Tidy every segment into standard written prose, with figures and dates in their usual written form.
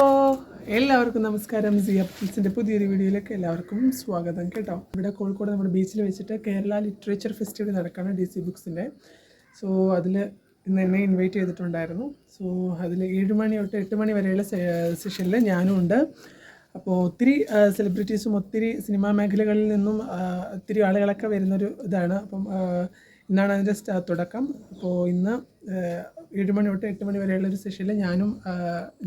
എല്ലാവർക്കും നമസ്കാരം. സിയ പിക്സിൻ്റെ പുതിയൊരു വീഡിയോയിലേക്ക് എല്ലാവർക്കും സ്വാഗതം കേട്ടോ. ഇവിടെ കോഴിക്കോട് നമ്മുടെ ബീച്ചിൽ വെച്ചിട്ട് കേരള ലിറ്ററേച്ചർ ഫെസ്റ്റിവൽ നടക്കുകയാണ് DC ബുക്സിൻ്റെ. സോ അതിൽ ഇന്ന് എന്നെ ഇൻവൈറ്റ് ചെയ്തിട്ടുണ്ടായിരുന്നു. സോ അതിൽ 7 മണി തൊട്ട് 8 മണി വരെയുള്ള സെഷനിൽ ഞാനും ഉണ്ട്. അപ്പോൾ ഒത്തിരി സെലിബ്രിറ്റീസും ഒത്തിരി സിനിമാ മേഖലകളിൽ നിന്നും ഒത്തിരി ആളുകളൊക്കെ വരുന്നൊരു ഇതാണ്. അപ്പം ഇന്നാണ് അതിൻ്റെ തുടക്കം. അപ്പോൾ ഇന്ന് 7 മണി തൊട്ട് 8 മണി വരെയുള്ളൊരു സെഷനിൽ ഞാനും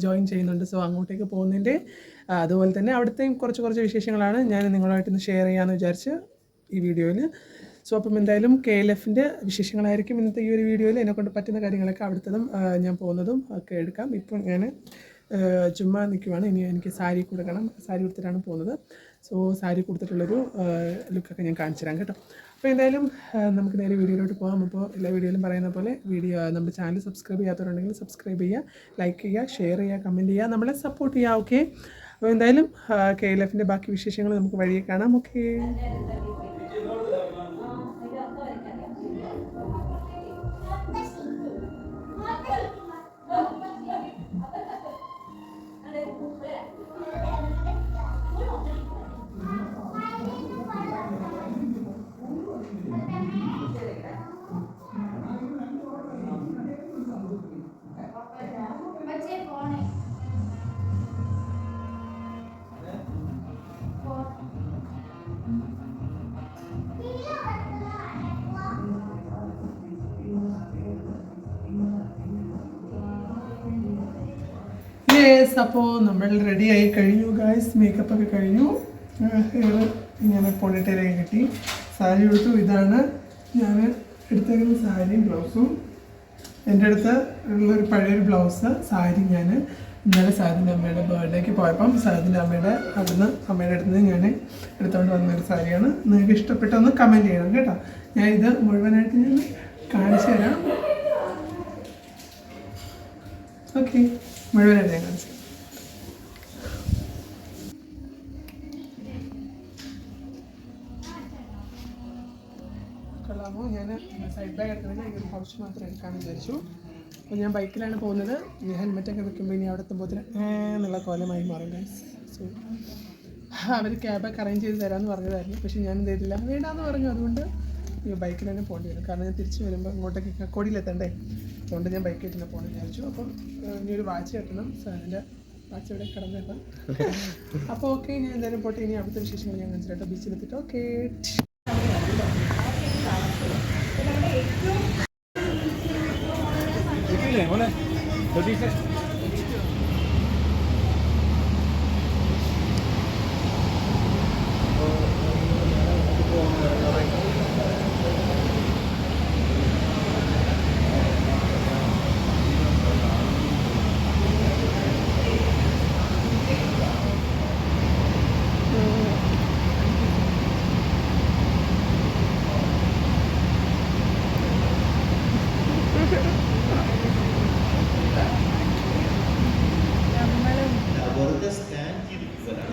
ജോയിൻ ചെയ്യുന്നുണ്ട്. സോ അങ്ങോട്ടേക്ക് പോകുന്നതിൻ്റെ അതുപോലെ തന്നെ അവിടുത്തെയും കുറച്ച് വിശേഷങ്ങളാണ് ഞാൻ നിങ്ങളുമായിട്ട് ഇന്ന് ഷെയർ ചെയ്യാമെന്ന് വിചാരിച്ച് ഈ വീഡിയോയിൽ. സോ അപ്പം എന്തായാലും KLFൻ്റെ വിശേഷങ്ങളായിരിക്കും ഇന്നത്തെ ഈ ഒരു വീഡിയോയിൽ. എന്നെക്കൊണ്ട് പറ്റുന്ന കാര്യങ്ങളൊക്കെ അവിടുത്തതും ഞാൻ പോകുന്നതും ഒക്കെ എടുക്കാം. ഇപ്പം ഞാൻ ചുമ്മാ നിൽക്കുവാണ്. ഇനി എനിക്ക് സാരി കൊടുക്കണം. സാരി കൊടുത്തിട്ടാണ് പോകുന്നത്. സോ സാരി കൊടുത്തിട്ടുള്ളൊരു ലുക്കൊക്കെ ഞാൻ കാണിച്ചു തരാം കേട്ടോ. അപ്പോൾ എന്തായാലും നമുക്ക് നേരെ വീഡിയോയിലോട്ട് പോകാം. അപ്പോൾ എല്ലാ വീഡിയോയിലും പറയുന്ന പോലെ നമ്മുടെ ചാനൽ സബ്സ്ക്രൈബ് ചെയ്യാത്തവരുണ്ടെങ്കിൽ സബ്സ്ക്രൈബ് ചെയ്യുക, ലൈക്ക് ചെയ്യുക, ഷെയർ ചെയ്യുക, കമൻറ്റ് ചെയ്യുക, നമ്മളെ സപ്പോർട്ട് ചെയ്യുക. ഓക്കെ, അപ്പോൾ എന്തായാലും KLFൻ്റെ ബാക്കി വിശേഷങ്ങൾ നമുക്ക് വഴിയെ കാണാം. ഓക്കെ. അപ്പോൾ നമ്മൾ റെഡി ആയി കഴിഞ്ഞു ഗായ്സ്. മേക്കപ്പൊക്കെ കഴിഞ്ഞു. ഹെയർ ഇങ്ങനെ പോണിട്ടയിലേക്ക് കിട്ടി. സാരി എടുത്തു. ഇതാണ് ഞാൻ എടുത്തേക്കുന്ന സാരിയും ബ്ലൗസും. എൻ്റെ അടുത്ത് ഉള്ളൊരു പഴയൊരു ബ്ലൗസ് സാരി ഞാൻ ഇന്നലെ സാദിൻ്റെ അമ്മയുടെ ബർത്ത്ഡേക്ക് പോയപ്പം സാദിൻ്റെ അമ്മയുടെ അമ്മയുടെ അടുത്ത് നിന്ന് ഞാൻ എടുത്തുകൊണ്ട് വന്നൊരു സാരിയാണ്. നിങ്ങൾക്ക് ഇഷ്ടപ്പെട്ടൊന്ന് കമൻറ്റ് ചെയ്യണം കേട്ടോ. ഞാൻ ഇത് മുഴുവനായിട്ട് ഞാൻ കാണിച്ചു തരാം. ഓക്കെ, മുഴുവനായിട്ട് ഞാൻ കാണിച്ചു. കൊള്ളാമോ? ഞാൻ സൈഡ് ബാഗ് എടുക്കുന്നത് ഈ ഒരു ഹൗസ് മാത്രം എടുക്കാമെന്ന് വിചാരിച്ചു. അപ്പോൾ ഞാൻ ബൈക്കിലാണ് പോകുന്നത്. ഈ ഹെൽമെറ്റൊക്കെ വെക്കുമ്പോൾ ഇനി അവിടെ എത്തുമ്പോൾ എന്നുള്ള കോലമായി മാറും ഗൈസ്. സോ അവർ ക്യാബൊക്കെ അറേഞ്ച് ചെയ്ത് തരാമെന്ന് പറഞ്ഞതായിരുന്നു. പക്ഷേ ഞാൻ എന്ത് ചെയ്തില്ല, വേണ്ടാന്ന് പറഞ്ഞു. അതുകൊണ്ട് ഈ ബൈക്കിൽ തന്നെ പോകേണ്ടി വരും. കാരണം ഞാൻ തിരിച്ച് വരുമ്പോൾ ഇങ്ങോട്ടേക്ക് കക്കോടിയിലെത്തണ്ടേ. അതുകൊണ്ട് ഞാൻ ബൈക്കിൽ തന്നെ പോകണം വിചാരിച്ചു. അപ്പം ഇനി ഒരു വാച്ച് കെട്ടണം. സാറിൻ്റെ വാച്ച് ഇവിടെ കിടന്നേക്കാം. അപ്പോൾ ഓക്കെ, ഞാൻ എന്തായാലും പോട്ടെ. ഇനി അവിടുത്തെ വിശേഷങ്ങൾ ഞാൻ മനസ്സിലായിട്ട് ബീച്ചിലെത്തിയിട്ട് ഓക്കെ.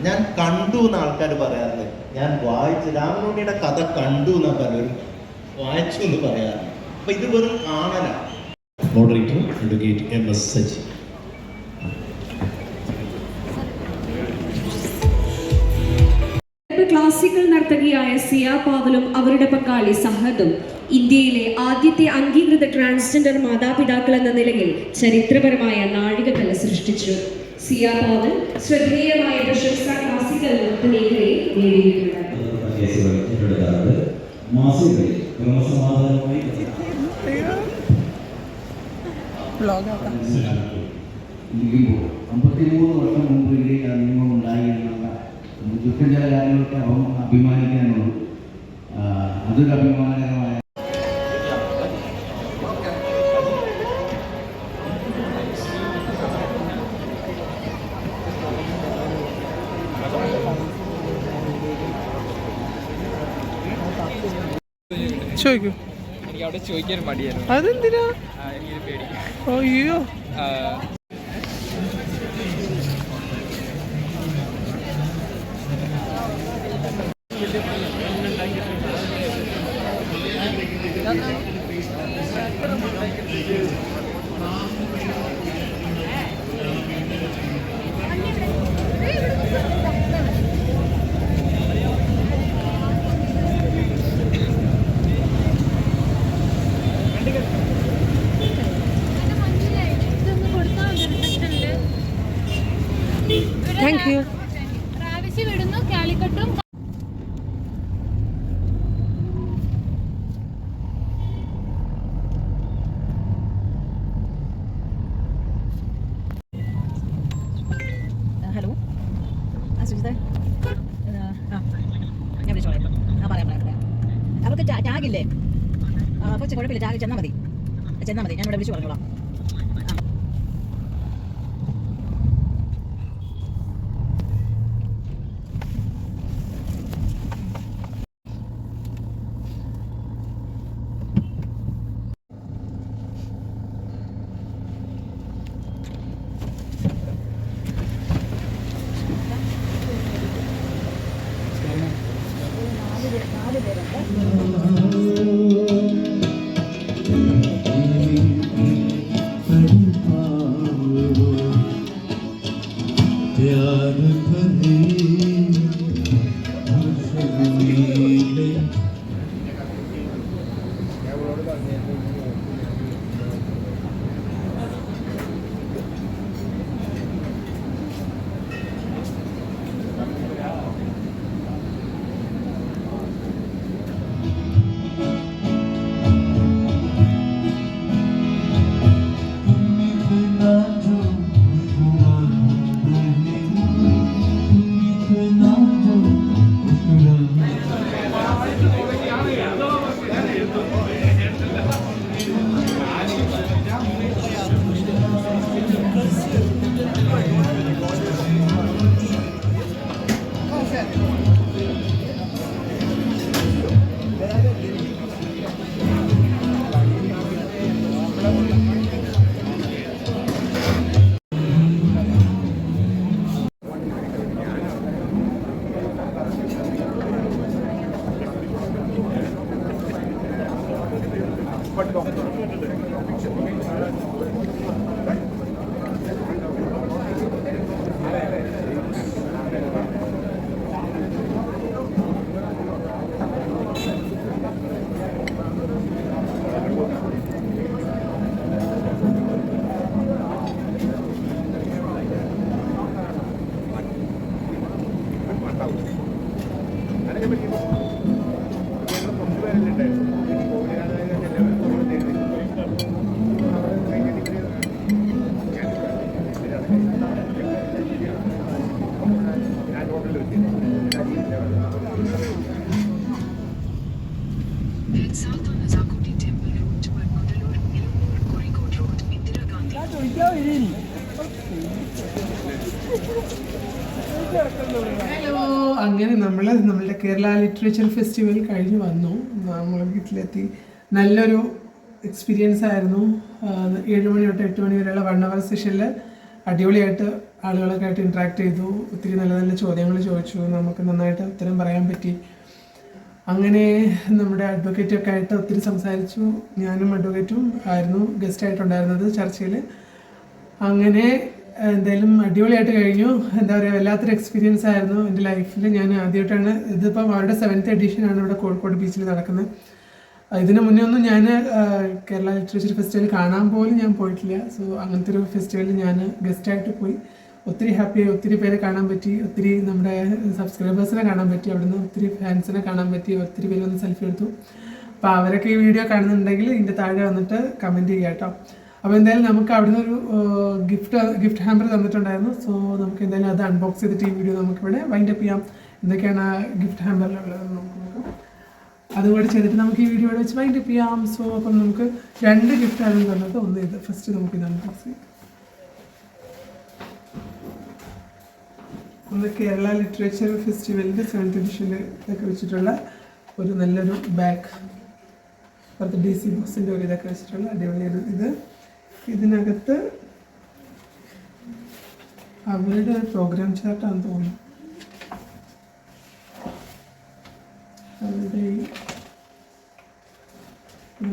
ഞാൻ കണ്ടു എന്ന് ആൾക്കാർ പറയാറില്ല. ഞാൻ വായിച്ചു രാമനോണിയുടെ കഥ കണ്ടു എന്നാ പലരും വായിച്ചു എന്ന് പറയാറില്ല. അപ്പൊ ഇത് വെറും കാണലാണ്. Moderator advocate MS Saji. Classical നർത്തകിയായ സിയ പാവലും അവരുടെ പങ്കാളി സഹദും ഇന്ത്യയിലെ ആദ്യത്തെ അംഗീകൃത ട്രാൻസ്ജെൻഡർ മാതാപിതാക്കൾ എന്ന നിലയിൽ ചരിത്രപരമായ നാഴികക്കല്ല് സൃഷ്ടിച്ചു. സിയ പാവൽ ശ്രദ്ധേയമായ പ്രശംസ ക്ലാസിക്കൽ നൃത്ത മേഖലയെ നേടിയിട്ടുണ്ട്. ഇരിക്കുമ്പോൾ 53 വർഷം മുമ്പ് ഇന്ത്യയിൽ ആ നിയമം ഉണ്ടായി എന്നുള്ള ചുരുക്കം ചില കാര്യങ്ങൾക്ക് അഭിമാനിക്കാനുള്ളൂ. അതൊരു അഭിമാനകരമായ ചോദിക്കൂ. എനിക്ക് അവിടെ ചോദിക്കാൻ മടിയായിരുന്നു. അതെന്തിനാ? എനിക്കൊരു പേടി. അയ്യോ, താങ്ക് യു. റാവിശി വിടുന്നു കാലിക്കട്ടും. ഹലോ സുജിതേ, ഞാൻ വിളിച്ചോളാം ഇപ്പം. പറയാം. അവർക്ക് ടാഗില്ലേ? കുറച്ച് കുഴപ്പമില്ല, ടാഗ് ചെന്നാൽ മതി. ഞാൻ ഇവിടെ വിളിച്ചു പറഞ്ഞോളാം. ഹലോ, അങ്ങനെ നമ്മളുടെ കേരള ലിറ്ററേച്ചർ ഫെസ്റ്റിവൽ കഴിഞ്ഞ് വന്നു. നമ്മൾ വീട്ടിലെത്തി. നല്ലൊരു എക്സ്പീരിയൻസ് ആയിരുന്നു. 7 മണി തൊട്ട് 8 മണി വരെയുള്ള 1 hour സെഷനിൽ അടിപൊളിയായിട്ട് ആളുകളൊക്കെ ആയിട്ട് ഇൻട്രാക്ട് ചെയ്തു. ഒത്തിരി നല്ല നല്ല ചോദ്യങ്ങൾ ചോദിച്ചു. നമുക്ക് നന്നായിട്ട് ഉത്തരം പറയാൻ പറ്റി. അങ്ങനെ നമ്മുടെ അഡ്വക്കേറ്റൊക്കെ ആയിട്ട് ഒത്തിരി സംസാരിച്ചു. ഞാനും അഡ്വക്കേറ്റും ആയിരുന്നു ഗസ്റ്റായിട്ടുണ്ടായിരുന്നത് ചർച്ചയിൽ. അങ്ങനെ എന്തായാലും അടിപൊളിയായിട്ട് കഴിഞ്ഞു. എന്താ പറയുക, വല്ലാത്തൊരു എക്സ്പീരിയൻസ് ആയിരുന്നു എൻ്റെ ലൈഫിൽ. ഞാൻ ആദ്യമായിട്ടാണ് ഇതിപ്പം അവരുടെ 7th എഡിഷനാണ് ഇവിടെ കോഴിക്കോട് ബീച്ചിൽ നടക്കുന്നത്. ഇതിന് മുന്നേ ഒന്നും ഞാൻ കേരള ലിറ്ററേച്ചർ ഫെസ്റ്റിവൽ കാണാൻ പോലും ഞാൻ പോയിട്ടില്ല. സോ അങ്ങനത്തെ ഒരു ഫെസ്റ്റിവലിൽ ഞാൻ ഗസ്റ്റായിട്ട് പോയി. ഒത്തിരി ഹാപ്പിയായി. ഒത്തിരി പേരെ കാണാൻ പറ്റി. ഒത്തിരി നമ്മുടെ സബ്സ്ക്രൈബേഴ്സിനെ കാണാൻ പറ്റി. അവിടുന്ന് ഒത്തിരി ഫാൻസിനെ കാണാൻ പറ്റി. ഒത്തിരി പേര് വന്ന് സെൽഫി എടുത്തു. അപ്പോൾ അവരൊക്കെ ഈ വീഡിയോ കാണുന്നുണ്ടെങ്കിൽ ഇതിൻ്റെ താഴെ വന്നിട്ട് കമൻറ്റ് ചെയ്യുക കേട്ടോ. അപ്പോൾ എന്തായാലും നമുക്ക് അവിടുന്ന് ഒരു ഗിഫ്റ്റ് ഹാമ്പർ തന്നിട്ടുണ്ടായിരുന്നു. സോ നമുക്ക് എന്തായാലും അത് അൺബോക്സ് ചെയ്തിട്ട് ഈ വീഡിയോ നമുക്കിവിടെ വൈൻഡപ്പ് ചെയ്യാം. എന്തൊക്കെയാണ് ആ ഗിഫ്റ്റ് ഹാമ്പറിലുള്ളത് നമുക്ക് നോക്കാം. അതുകൂടി ചെയ്തിട്ട് നമുക്ക് ഈ വീഡിയോ ഇവിടെ വെച്ച് വൈൻഡപ്പ് ചെയ്യാം. സോ അപ്പം നമുക്ക് 2 ഗിഫ്റ്റാണ് തന്നത്. ഒന്ന് ഇത്, ഫസ്റ്റ് നമുക്കിത് അൺബോക്സ് ചെയ്യാം. ഒന്ന് കേരള ലിറ്ററേച്ചർ ഫെസ്റ്റിവലിൻ്റെ 7th എഡിഷനിൽ ഇതൊക്കെ വെച്ചിട്ടുള്ള ഒരു നല്ലൊരു ബാഗ്. പുറത്ത് DC ബുക്സിൻ്റെ ഒരു ഇതൊക്കെ വെച്ചിട്ടുള്ള അടിപൊളിയൊരു ഇത്. ഇതിനകത്ത് അവരുടെ പ്രോഗ്രാം ചാർട്ടാണെന്ന് തോന്നുന്നു. അവരുടെ ഈ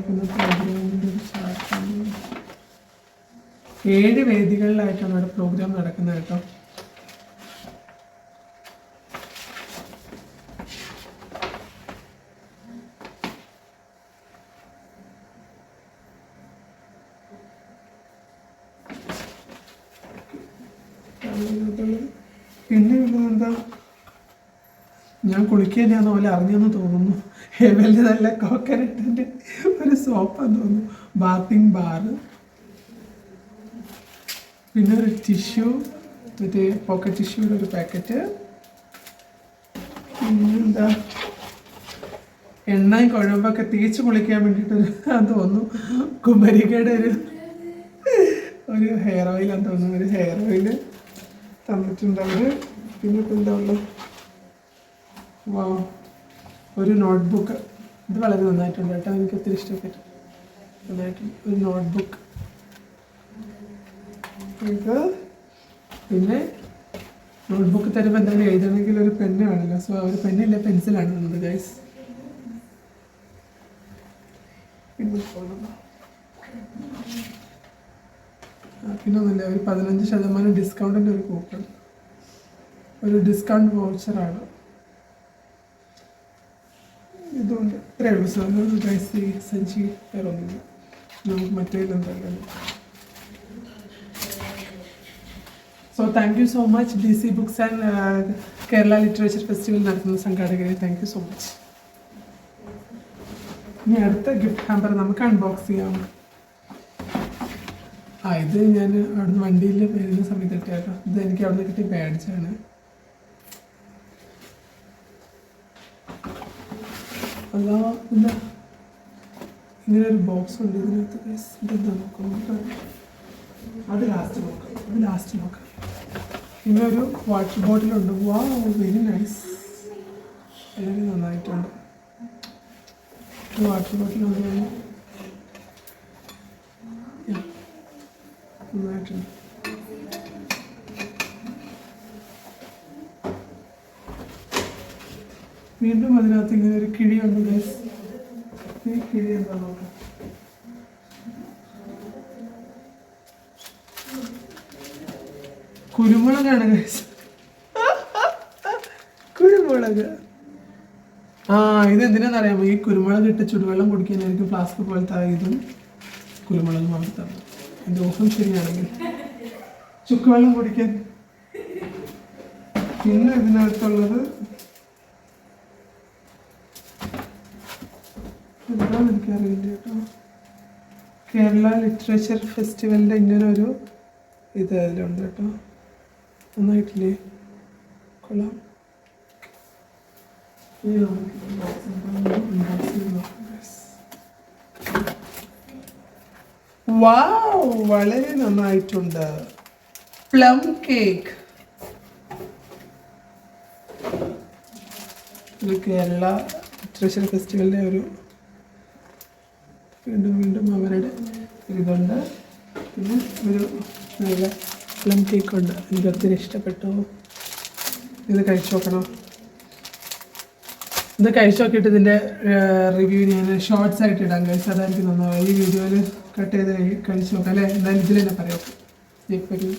പ്രോഗ്രാമിൻ്റെ ഒരു ചാർട്ടാണ്. 7 വേദികളിലായിട്ടാണ് അവിടെ പ്രോഗ്രാം നടക്കുന്നത് കേട്ടോ. പിന്നെ എന്താ, ഞാൻ കുളിക്കാനാന്ന് പോലെ അറിഞ്ഞെന്ന് തോന്നുന്നു. ഹെവലിൻ്റെ നല്ല കോക്കനട്ടിൻ്റെ ഒരു സോപ്പാന്ന് തോന്നുന്നു. ബാത്തിങ് ബാറ്, പിന്നെ ഒരു ടിഷ്യൂ, മറ്റേ പോക്കറ്റ് ടിഷ്യൂടെ ഒരു പാക്കറ്റ്. പിന്നെന്താ, എണ്ണയും കുഴമ്പൊക്കെ തേച്ച് കുളിക്കാൻ വേണ്ടിയിട്ടൊരു തോന്നുന്നു. കുമരികയുടെ ഒരു ഹെയർ ഓയിലാന്ന് തോന്നുന്നു. ഒരു ഹെയർ ഓയിൽ തന്നിട്ടുണ്ട് അവർ. പിന്നെ ഇപ്പം എന്താ ഉള്ളത്, വാ, ഒരു നോട്ട്ബുക്ക്. ഇത് വളരെ നന്നായിട്ടുണ്ട് കേട്ടോ, എനിക്ക് ഒത്തിരി ഇഷ്ടപ്പെട്ടു. നന്നായിട്ടുണ്ട് ഒരു നോട്ട്ബുക്ക്. പിന്നെ നോട്ട്ബുക്ക് തരുമ്പോൾ എന്തായാലും എഴുതണമെങ്കിൽ ഒരു പെണ്ണ് വേണമല്ലോ. സോ ഒരു പെണ്ണില്ല, പെൻസിലാണ് തന്നത് ഗൈസ്. പിന്നെ ഒന്നുമില്ല, ഒരു 15% ഡിസ്കൗണ്ടിൻ്റെ ഒരു കൂപ്പൺ, ഒരു ഡിസ്കൗണ്ട് വൗച്ചറാണ്. ഇതുകൊണ്ട് ഇത്രയേ ഉള്ളൂ സാർ. ഗൈസ് ഈ സഞ്ചി വേറെ ഒന്നുമില്ല, നമുക്ക് മറ്റേതിലെന്തല്ലോ. So thank you so much DC books and Kerala literature festival നടത്തുന്ന സംഘാടകരെ, താങ്ക് യു സോ മച്ച്. ഇനി അടുത്ത ഗിഫ്റ്റ് ഹാമ്പർ നമുക്ക് അൺബോക്സ് ചെയ്യാം. ഇത് ഞാൻ അവിടുന്ന് വണ്ടിയിൽ വരുന്ന സമയത്ത് കിട്ടിയാട്ടോ. ഇത് എനിക്ക് അവിടെ നിന്ന് കിട്ടിയ ബാഡ്ജാണ്. അതാ എന്താ ഇങ്ങനെ ഒരു ബോക്സ് ഉണ്ട് ഇതിനകത്ത്. ഇതെന്താ നോക്കാം, അത് ലാസ്റ്റ് നോക്കാം. പിന്നെ ഒരു വാട്ടർ ബോട്ടിലുണ്ട്. വാ, വെരി നൈസ്, വളരെ നന്നായിട്ടുണ്ട്. വാട്ടർ ബോട്ടിലുണ്ട്, നന്നായിട്ടുണ്ട്. വീണ്ടും അതിനകത്ത് ഇങ്ങനെ ഒരു കിഴിയുണ്ട് ഗൈസ്. ഈ കിഴി എന്താ നോക്കാം. കുരുമുളകാണ് ഗൈസ്, കുരുമുളക്. ഇത് എന്തിനാണെന്നറിയാമോ? ഈ കുരുമുളക് ഇട്ട് ചുടുവെള്ളം കുടിക്കാനായിരിക്കും ഫ്ലാസ്ക് പോലത്തെ ഇതും കുരുമുളകും വളർത്താം. എൻ്റെ ഊഹം ശരിയാണെങ്കിൽ ചുക്കുവെള്ളം കുടിക്കാൻ. പിന്നെ ഇതിനകത്തുള്ളത് എന്താണെന്ന് എനിക്കറിയില്ല കേട്ടോ. കേരള ലിറ്ററേച്ചർ ഫെസ്റ്റിവലിൻ്റെ ഇങ്ങനെ ഒരു ഇത് അതിലുണ്ട് കേട്ടോ. നന്നായിട്ടില്ലേ, കൊള്ളാം. വാവ്, വളരെ നന്നായിട്ടുണ്ട്. പ്ലം കേക്ക്, ഒരു കേരള ലിറ്ററേച്ചർ ഫെസ്റ്റിവലിൻ്റെ ഒരു വീണ്ടും അവരുടെ ഇതുണ്ട്. പിന്നെ ഒരു നല്ല പ്ലം കേക്ക് ഉണ്ട്, എനിക്ക് ഒത്തിരി ഇഷ്ടപ്പെട്ടു. ഇത് കഴിച്ചു നോക്കണം. ഇത് കഴിച്ചു നോക്കിയിട്ട് ഇതിൻ്റെ റിവ്യൂ ഞാൻ ഷോർട്സ് ആയിട്ട് ഇടാം കഴിച്ച്. അതായിരിക്കും നന്നാവും. ഈ വീഡിയോയിൽ കട്ട് ചെയ്ത് കഴിച്ചു നോക്കാം അല്ലേ? എന്തായാലും ഇതിൽ തന്നെ പറയാം. ഒരു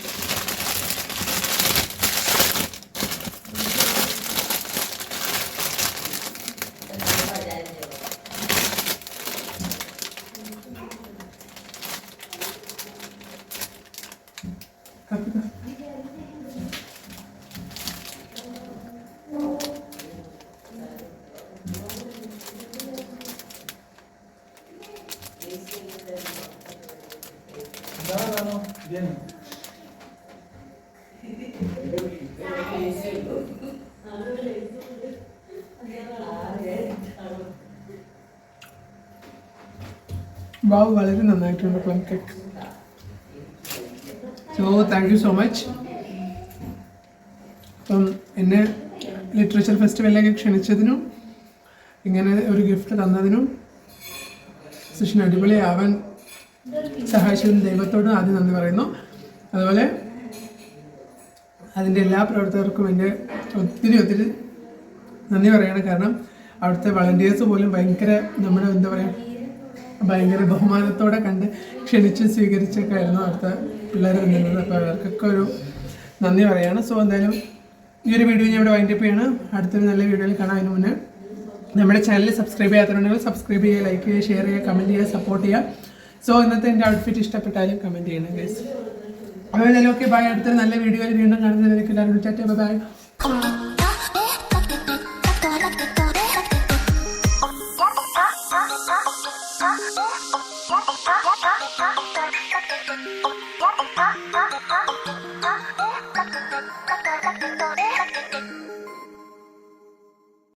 വാവ്, വളരെ നന്നായിട്ടുണ്ട് plum cake. So thank you so much. അപ്പം എന്നെ ലിറ്ററേച്ചർ ഫെസ്റ്റിവലിലേക്ക് ക്ഷണിച്ചതിനും ഇങ്ങനെ ഒരു ഗിഫ്റ്റ് തന്നതിനും സെഷൻ അടിപൊളിയാവാൻ സഹായിച്ചതിനും ദൈവത്തോട് ആദ്യം നന്ദി പറയുന്നു. അതുപോലെ അതിൻ്റെ എല്ലാ പ്രവർത്തകർക്കും എൻ്റെ ഒത്തിരി നന്ദി പറയണം. കാരണം അവിടുത്തെ വളണ്ടിയേഴ്സ് പോലും ഭയങ്കര നമ്മുടെ എന്താ പറയുക ഭയങ്കര ബഹുമാനത്തോടെ കണ്ട് ക്ഷണിച്ച് സ്വീകരിച്ചൊക്കെ ആയിരുന്നു അവിടുത്തെ പിള്ളേർ നിന്നത്. അപ്പോൾ അവർക്കൊക്കെ ഒരു നന്ദി പറയുകയാണ്. സോ എന്തായാലും ഈ ഒരു വീഡിയോ ഞാൻ ഇവിടെ വൈൻഡപ്പ് ചെയ്യാണ്. അടുത്തൊരു നല്ല വീഡിയോയിൽ കാണാൻ. അതിന് മുന്നേ നമ്മുടെ ചാനൽ സബ്സ്ക്രൈബ് ചെയ്യാത്തതുണ്ടെങ്കിൽ സബ്സ്ക്രൈബ് ചെയ്യുക, ലൈക്ക് ചെയ്യുക, ഷെയർ ചെയ്യുക, കമൻറ്റ് ചെയ്യുക, സപ്പോർട്ട് ചെയ്യുക. സോ ഇന്നത്തെ എൻ്റെ ഔട്ട്ഫിറ്റ് ഇഷ്ടപ്പെട്ടാലും കമൻറ്റ് ചെയ്യണം ഗൈസ്. അപ്പോൾ ഓക്കെ ബൈ. അടുത്തൊരു നല്ല വീഡിയോയിൽ വീണ്ടും കാണുന്നവരേക്ക് എല്ലാവരും ബൈ.